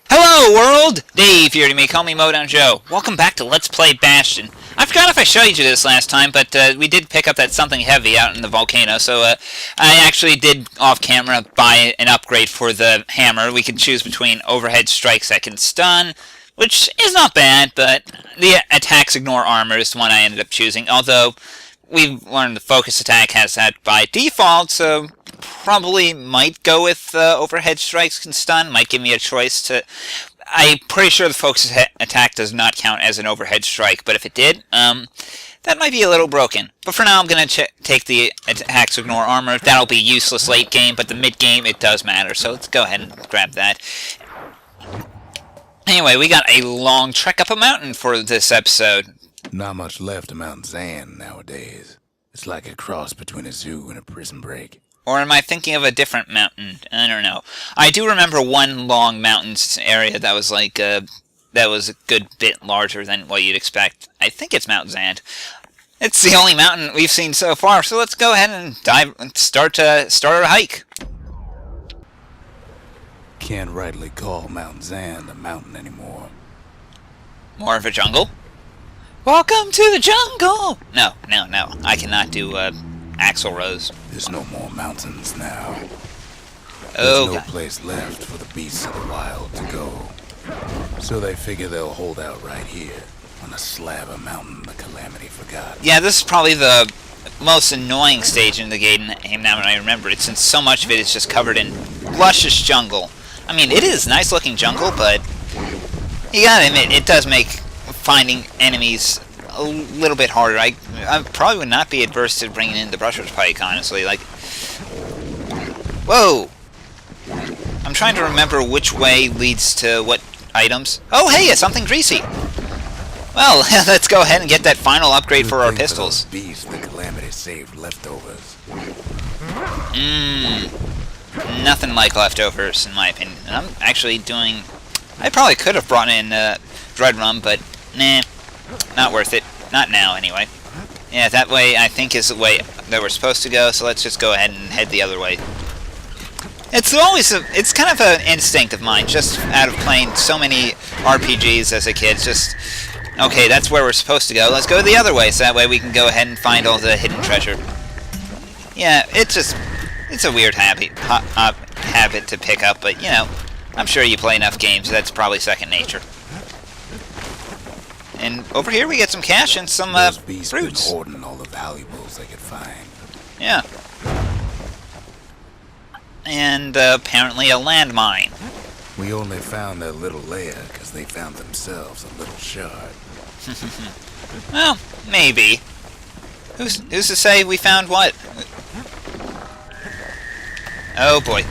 Hello, world! Dave here, you may call me mowdownjoe. Welcome back to Let's Play Bastion. I forgot if I showed you this last time, but we did pick up that something heavy out in the volcano, so I actually did, off-camera, buy an upgrade for the hammer. We can choose between overhead strikes that can stun, which is not bad, but the attacks ignore armor is the one I ended up choosing, although we've learned the focus attack has that by default, so probably might go with overhead strikes can stun. Might give me a choice to... I'm pretty sure the focus attack does not count as an overhead strike, but if it did, that might be a little broken. But for now, I'm going to take the attacks ignore armor. That'll be useless late game, but the mid game, it does matter. So let's go ahead and grab that. Anyway, we got a long trek up a mountain for this episode. Not much left of Mount Zan nowadays. It's like a cross between a zoo and a prison break. Or am I thinking of a different mountain? I don't know. I do remember one long mountain area that was like that was a good bit larger than what you'd expect. I think it's Mount Zand. It's the only mountain we've seen so far, so let's go ahead and dive and start our hike. Can't rightly call Mount Zan a mountain anymore. More of a jungle? Welcome to the jungle! No. I cannot do Axl Rose. There's no more mountains now. Oh, There's no place left for the beasts of the wild to go. So they figure they'll hold out right here, on a slab of mountain the Calamity forgot. Yeah, this is probably the most annoying stage in the game now when I remember it, since so much of it is just covered in luscious jungle. I mean, it is nice looking jungle, but you gotta admit, it does make finding enemies a little bit harder. I probably would not be adverse to bringing in the Brusher's Pike, honestly. Like, whoa! I'm trying to remember which way leads to what items. Oh, hey, it's something greasy! Well, let's go ahead and get that final upgrade for our pistols. Beast the Calamity saved leftovers. Nothing like leftovers, in my opinion. And I'm actually doing... I probably could have brought in Dread Rum, but nah. Not worth it. Not now, anyway. Yeah, that way, I think, is the way that we're supposed to go, so let's just go ahead and head the other way. It's kind of an instinct of mine, just out of playing so many RPGs as a kid, just, okay, that's where we're supposed to go, let's go the other way, so that way we can go ahead and find all the hidden treasure. Yeah, it's a weird habit to pick up, but, you know, I'm sure you play enough games, that's probably second nature. And over here we get some cash and some fruits. Been hoarding all the valuables they could find. Yeah. And apparently a landmine. We only found their little lair because they found themselves a little shard. Well, maybe. Who's to say we found what? Oh boy.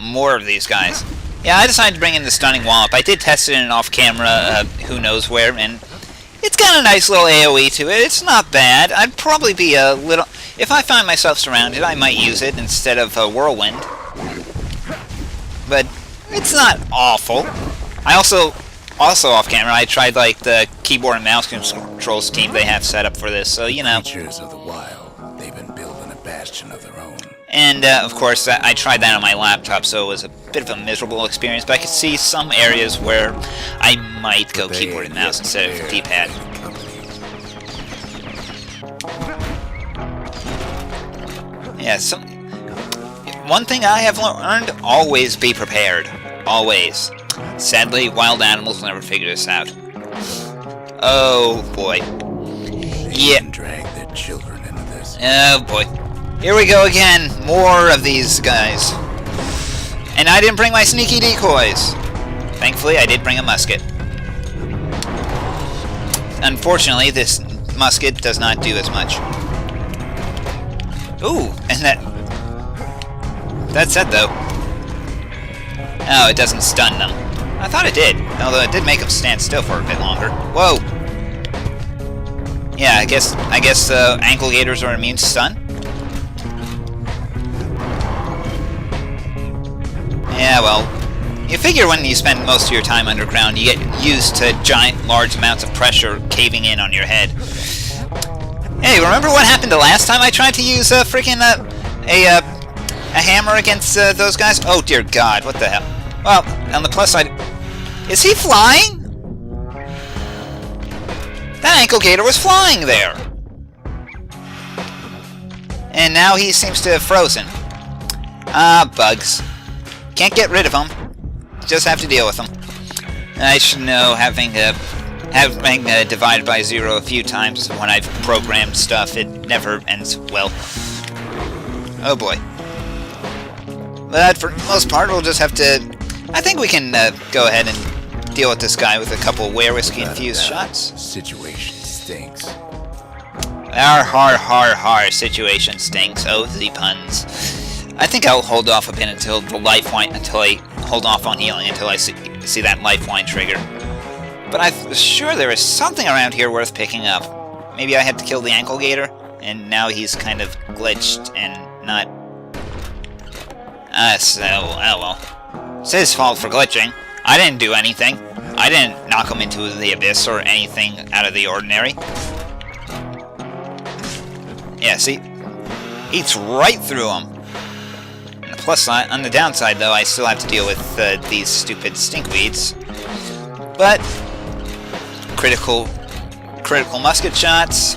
More of these guys. Yeah, I decided to bring in the Stunning Wallop. I did test it in off-camera, who knows where, and it's got a nice little AoE to it. It's not bad. I'd probably be a little... If I find myself surrounded, I might use it instead of a Whirlwind. But it's not awful. I also off-camera, I tried, like, the keyboard and mouse control scheme they have set up for this, so, you know... Creatures of the wild. They've been building a bastion of their own. And, of course, I tried that on my laptop, so it was a bit of a miserable experience, but I could see some areas where I might go keyboard and mouse instead of D-pad. Yeah, one thing I have learned, always be prepared. Always. Sadly, wild animals will never figure this out. Oh, boy. Yeah. Drag their children into this. Oh, boy. Here we go again, more of these guys. And I didn't bring my sneaky decoys. Thankfully, I did bring a musket. Unfortunately, this musket does not do as much. Ooh, and that's it though. Oh, it doesn't stun them. I thought it did, although it did make them stand still for a bit longer. Whoa. Yeah, I guess ankle gators are immune to stun. Yeah, well, you figure when you spend most of your time underground, you get used to large amounts of pressure caving in on your head. Hey, remember what happened the last time I tried to use a hammer against those guys? Oh dear God, what the hell? Well, on the plus side, is he flying? That ankle gator was flying there. And now he seems to have frozen. Ah, bugs. Can't get rid of them. Just have to deal with them. I should know, having divided by 0 a few times when I've programmed stuff, it never ends well. Oh boy. But for the most part, we'll just have to... I think we can go ahead and deal with this guy with a couple of Were Whiskey infused shots. Situation stinks. Har, situation stinks. Oh, the puns. I think I'll hold off a bit until the lifeline, until I hold off on healing until I see that lifeline trigger. But I'm sure there is something around here worth picking up. Maybe I had to kill the ankle gator, and now he's kind of glitched and not... so, oh well. It's his fault for glitching. I didn't do anything. I didn't knock him into the abyss or anything out of the ordinary. Yeah, see? Eats right through him. On the plus side, on the downside, though, I still have to deal with these stupid stinkweeds. But critical musket shots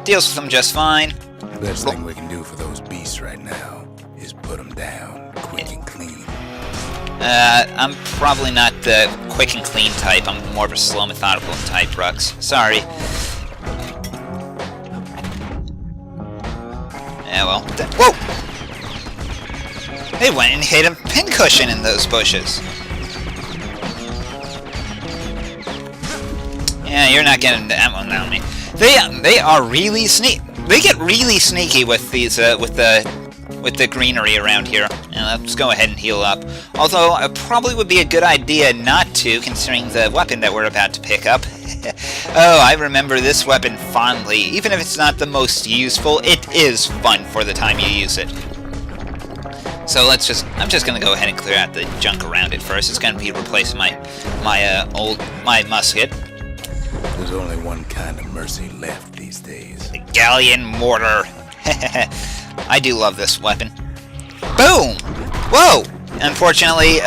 deals with them just fine. The best thing we can do for those beasts right now is put them down quick and clean. I'm probably not the quick and clean type. I'm more of a slow, methodical type, Rux. Sorry. Yeah, well. Whoa! They went and hit a pincushion in those bushes. Yeah, you're not getting that one down me. They are really sneaky. They get really sneaky with these with the greenery around here. And let's go ahead and heal up. Although it probably would be a good idea not to, considering the weapon that we're about to pick up. Oh, I remember this weapon fondly. Even if it's not the most useful, it is fun for the time you use it. So I'm just gonna go ahead and clear out the junk around it first. It's gonna be replacing my musket. There's only one kind of mercy left these days. The Galleon Mortar. I do love this weapon. Boom! Whoa! Unfortunately,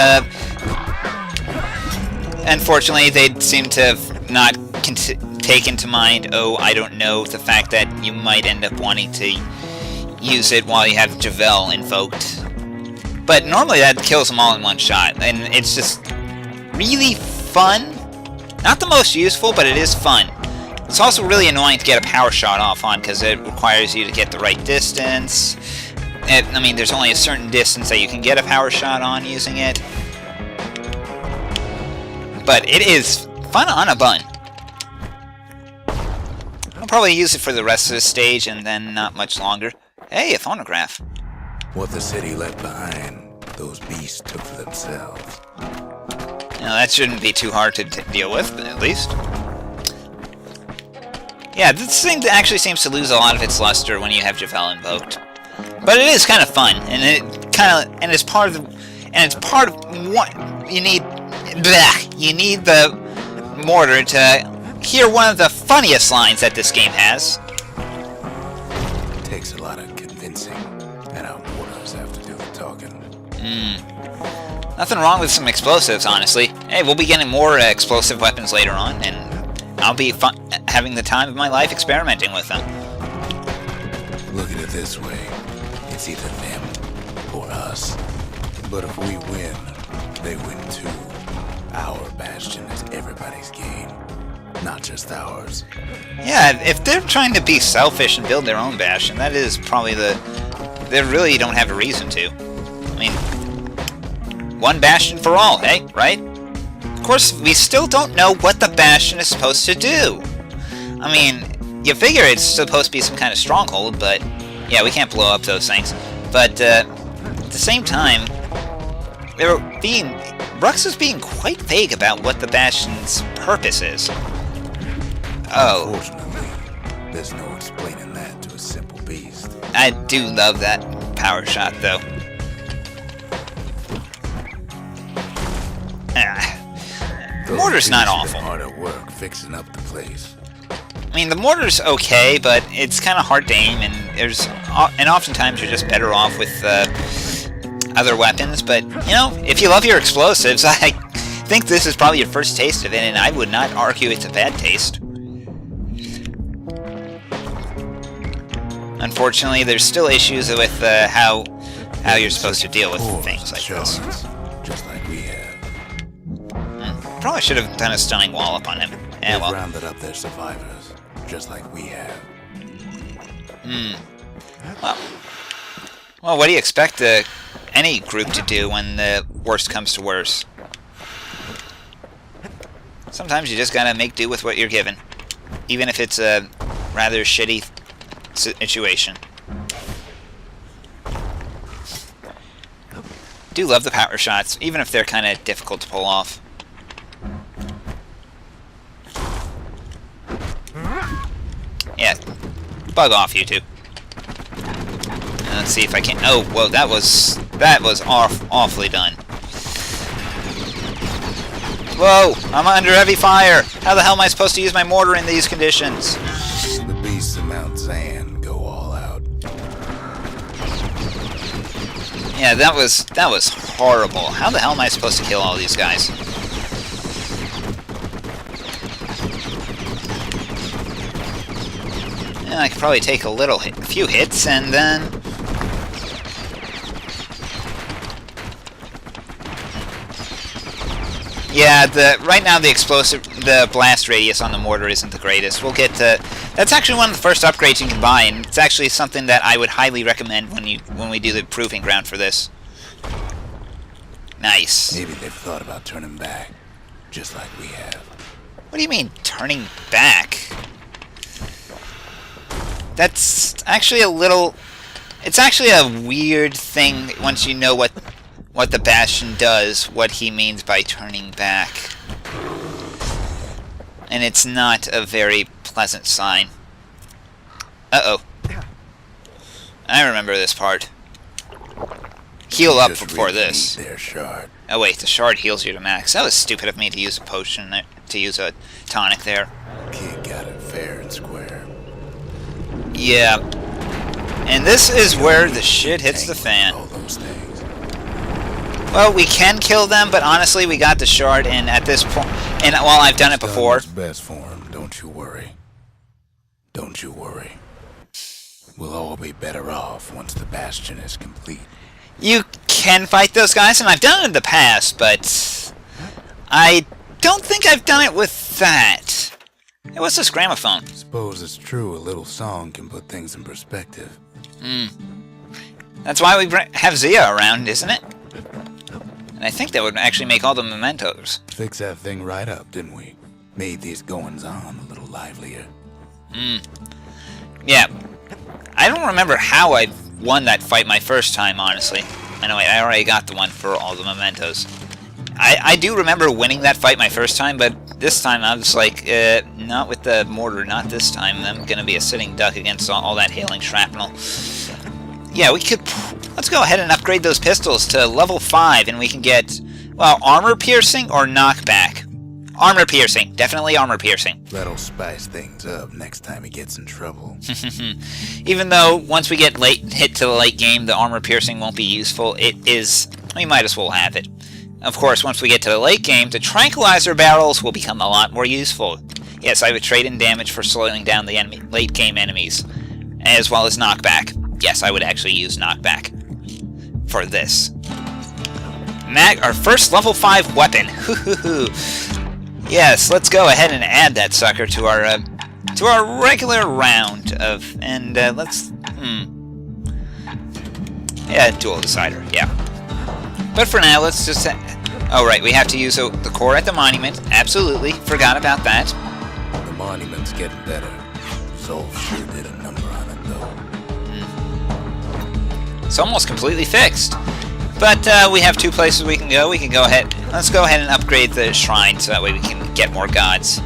they seem to have not taken to mind, oh, I don't know, the fact that you might end up wanting to use it while you have Javel invoked. But normally that kills them all in one shot, and it's just really fun. Not the most useful, but it is fun. It's also really annoying to get a power shot off on, because it requires you to get the right distance. I mean, there's only a certain distance that you can get a power shot on using it. But it is fun on a bun. I'll probably use it for the rest of the stage, and then not much longer. Hey, a phonograph. What the city left behind, those beasts took for themselves. Now, that shouldn't be too hard to deal with, at least. Yeah, this thing actually seems to lose a lot of its luster when you have Javel invoked. But it is kind of fun, and it's part of what you need. You need the mortar to hear one of the funniest lines that this game has. It takes a lot of convincing, and our mortars have to do the talking. Nothing wrong with some explosives, honestly. Hey, we'll be getting more explosive weapons later on, and I'll be having the time of my life experimenting with them. Look at it this way. It's either them or us. But if we win, they win too. Our Bastion is everybody's game, not just ours. Yeah, if they're trying to be selfish and build their own Bastion, that is probably they really don't have a reason to. I mean, one Bastion for all, hey, right? Of course, we still don't know what the Bastion is supposed to do. I mean, you figure it's supposed to be some kind of stronghold, but yeah, we can't blow up those things. But at the same time, Rux is being quite vague about what the Bastion's purpose is. Oh. Unfortunately, there's no explaining that to a simple beast. I do love that power shot, though. The mortar's not awful. Hard at work fixing up the place. I mean, the mortar's okay, but it's kind of hard to aim, and oftentimes you're just better off with other weapons, but, you know, if you love your explosives, I think this is probably your first taste of it, and I would not argue it's a bad taste. Unfortunately, there's still issues with how you're supposed to deal with things like this. Just like we have. Probably should have done a stunning wallop on him. They've rounded up their survivors, just like we have. Well, what do you expect any group to do when the worst comes to worst? Sometimes you just gotta make do with what you're given, even if it's a rather shitty situation. Do love the power shots, even if they're kind of difficult to pull off. Yeah, bug off, you two. Let's see if I can. Oh, well, that was awfully done. Whoa! I'm under heavy fire. How the hell am I supposed to use my mortar in these conditions? The beasts of Mount Zan go all out. Yeah, that was horrible. How the hell am I supposed to kill all these guys? Yeah, I could probably take a few hits and then. Yeah, right now the blast radius on the mortar isn't the greatest. We'll get to. That's actually one of the first upgrades you can buy, and it's actually something that I would highly recommend when we do the proving ground for this. Nice. Maybe they've thought about turning back, just like we have. What do you mean turning back? That's actually a little. It's actually a weird thing once you know what the Bastion does, what he means by turning back. And it's not a very pleasant sign. Uh-oh. I remember this part. Heal up before this. Their shard. Oh wait, the shard heals you to max. That was stupid of me to use a potion, to use a tonic there. Kid got it fair and square. Yeah. And this is where the shit hits the fan. All those things. Well, we can kill them, but honestly, we got the shard, and at this point, and while I've done it before. It's best for him. Don't you worry. Don't you worry. We'll all be better off once the Bastion is complete. You can fight those guys, and I've done it in the past, but I don't think I've done it with that. Hey, what's this gramophone? Suppose it's true a little song can put things in perspective. That's why we have Zia around, isn't it? And I think that would actually make all the mementos. Fix that thing right up, didn't we? Made these goings-on a little livelier. Yeah. I don't remember how I won that fight my first time, honestly. I know I already got the one for all the mementos. I do remember winning that fight my first time, but this time I was like, not with the mortar, not this time. I'm gonna be a sitting duck against all that hailing shrapnel. Yeah, we could. Let's go ahead and upgrade those pistols to level 5, and we can get, well, armor piercing or knockback. Armor piercing, definitely armor piercing. That'll spice things up next time he gets in trouble. Even though once we get hit to the late game, the armor piercing won't be useful. We might as well have it. Of course, once we get to the late game, the tranquilizer barrels will become a lot more useful. Yes, I would trade in damage for slowing down the late game enemies, as well as knockback. Yes, I would actually use knockback for this. Our first level 5 weapon. Yes, let's go ahead and add that sucker to our regular round of, and let's yeah, dual decider. Yeah. But for now, let's just. Oh right, we have to use the core at the monument. Absolutely, forgot about that. The monument's getting better. Zolf sure did a number on it, though. It's almost completely fixed. But we have 2 places we can go. We can go ahead. Let's go ahead and upgrade the shrine so that way we can get more gods.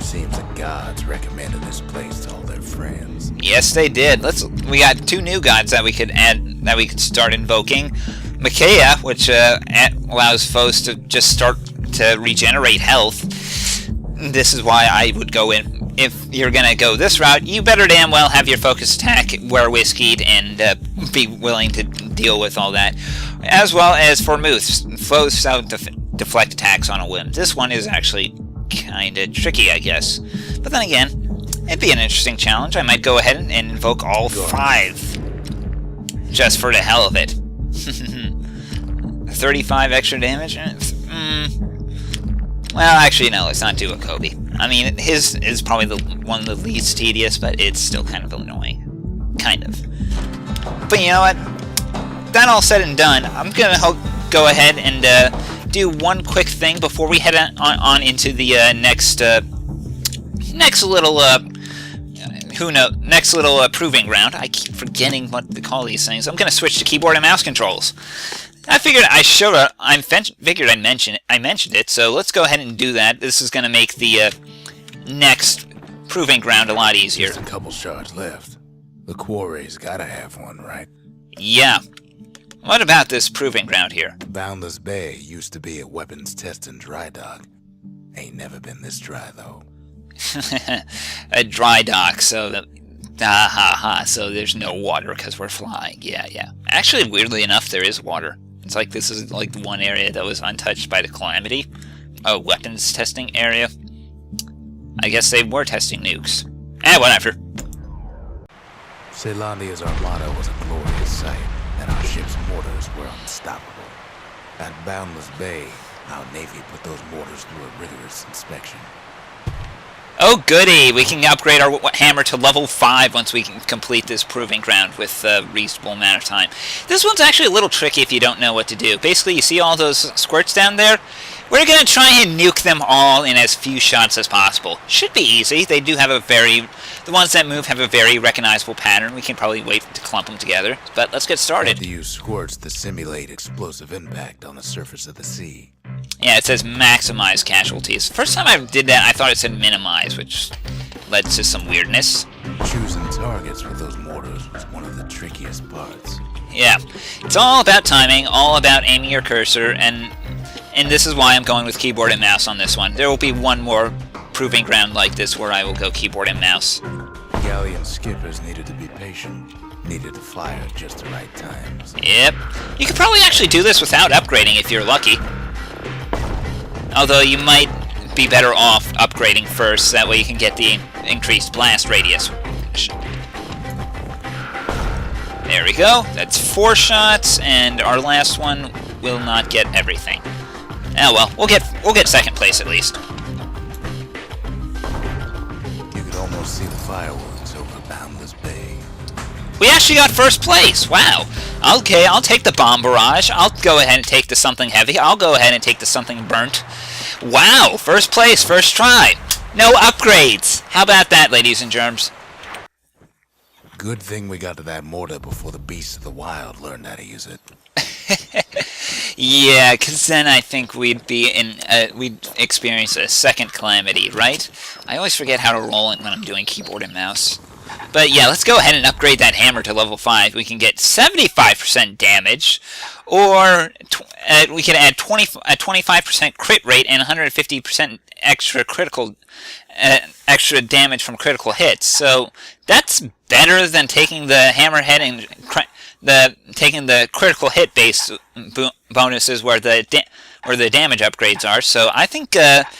Seems the gods recommended this place to all their friends. Yes, they did. We got 2 new gods that we could add, that we could start invoking. Machete, which allows foes to just start to regenerate health. This is why I would go in. If you're gonna go this route, you better damn well have your focus attack wear whiskeyed and be willing to deal with all that. As well as for moves, foes deflect attacks on a whim. This one is actually kind of tricky, I guess. But then again, it'd be an interesting challenge. I might go ahead and invoke all 5. Just for the hell of it. 35 extra damage? Well, actually, no, let's not do a Kobe. I mean, his is probably one of the least tedious, but it's still kind of annoying. Kind of. But you know what? That all said and done, I'm going to go ahead and do one quick thing before we head on into the next little proving ground. I keep forgetting what to call these things. I'm going to switch to keyboard and mouse controls. I figured I mentioned it, so let's go ahead and do that. This is going to make the next proving ground a lot easier. Just a couple shards left. The quarry's gotta have one, right? Yeah. What about this proving ground here? Boundless Bay used to be a weapons testing dry dock. Ain't never been this dry, though. A dry dock, so so there's no water because we're flying. Yeah. Actually, weirdly enough, there is water. It's like this is like the one area that was untouched by the calamity. Oh, weapons testing area. I guess they were testing nukes. Whatever. Ceylondia's armada was a glorious sight, and our ship's mortars were unstoppable. At Boundless Bay, our Navy put those mortars through a rigorous inspection. Oh goody, we can upgrade our hammer to level 5 once we can complete this proving ground with a reasonable amount of time. This one's actually a little tricky if you don't know what to do. Basically, you see all those squirts down there? We're going to try and nuke them all in as few shots as possible. Should be easy. They do have the ones that move have a very recognizable pattern. We can probably wait to clump them together, but let's get started. Had to use squirts to simulate explosive impact on the surface of the sea. Yeah, it says maximize casualties. First time I did that, I thought it said minimize, which led to some weirdness. Choosing targets with those mortars was one of the trickiest parts. Yeah, it's all about timing, all about aiming your cursor, and this is why I'm going with keyboard and mouse on this one. There will be one more proving ground like this where I will go keyboard and mouse. Galleon skippers needed to be patient, needed to fire at just the right times. Yep. You could probably actually do this without upgrading if you're lucky. Although you might be better off upgrading first, that way you can get the increased blast radius. There we go. That's 4 shots, and our last one will not get everything. Oh well, we'll get second place at least. You could almost see the fireworks over Boundless Bay. We actually got first place! Wow! Okay, I'll take the bomb barrage. I'll go ahead and take the something heavy. I'll go ahead and take the something burnt. Wow! First place, first try! No upgrades! How about that, ladies and germs? Good thing we got to that mortar before the beasts of the wild learned how to use it. Yeah, because then I think we'd experience a second calamity, right? I always forget how to roll it when I'm doing keyboard and mouse. But yeah, let's go ahead and upgrade that hammer to level 5. We can get 75% damage, or we can add a 25% crit rate and 150% extra damage from critical hits. So that's better than taking the hammerhead and taking the critical hit base bonuses where the damage upgrades are. So I think that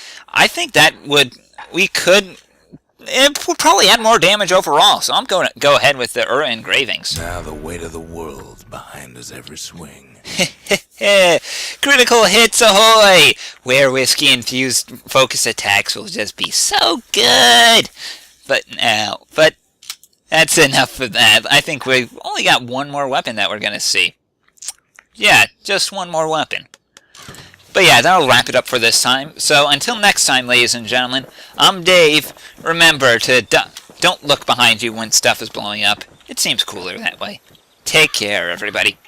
it would probably add more damage overall, so I'm going to go ahead with the Ura engravings. Now the weight of the world's behind us every swing. Critical hits ahoy! Where whiskey-infused focus attacks will just be so good! But that's enough of that. I think we've only got one more weapon that we're going to see. Yeah, just one more weapon. But yeah, that'll wrap it up for this time. So until next time, ladies and gentlemen, I'm Dave. Remember to don't look behind you when stuff is blowing up. It seems cooler that way. Take care, everybody.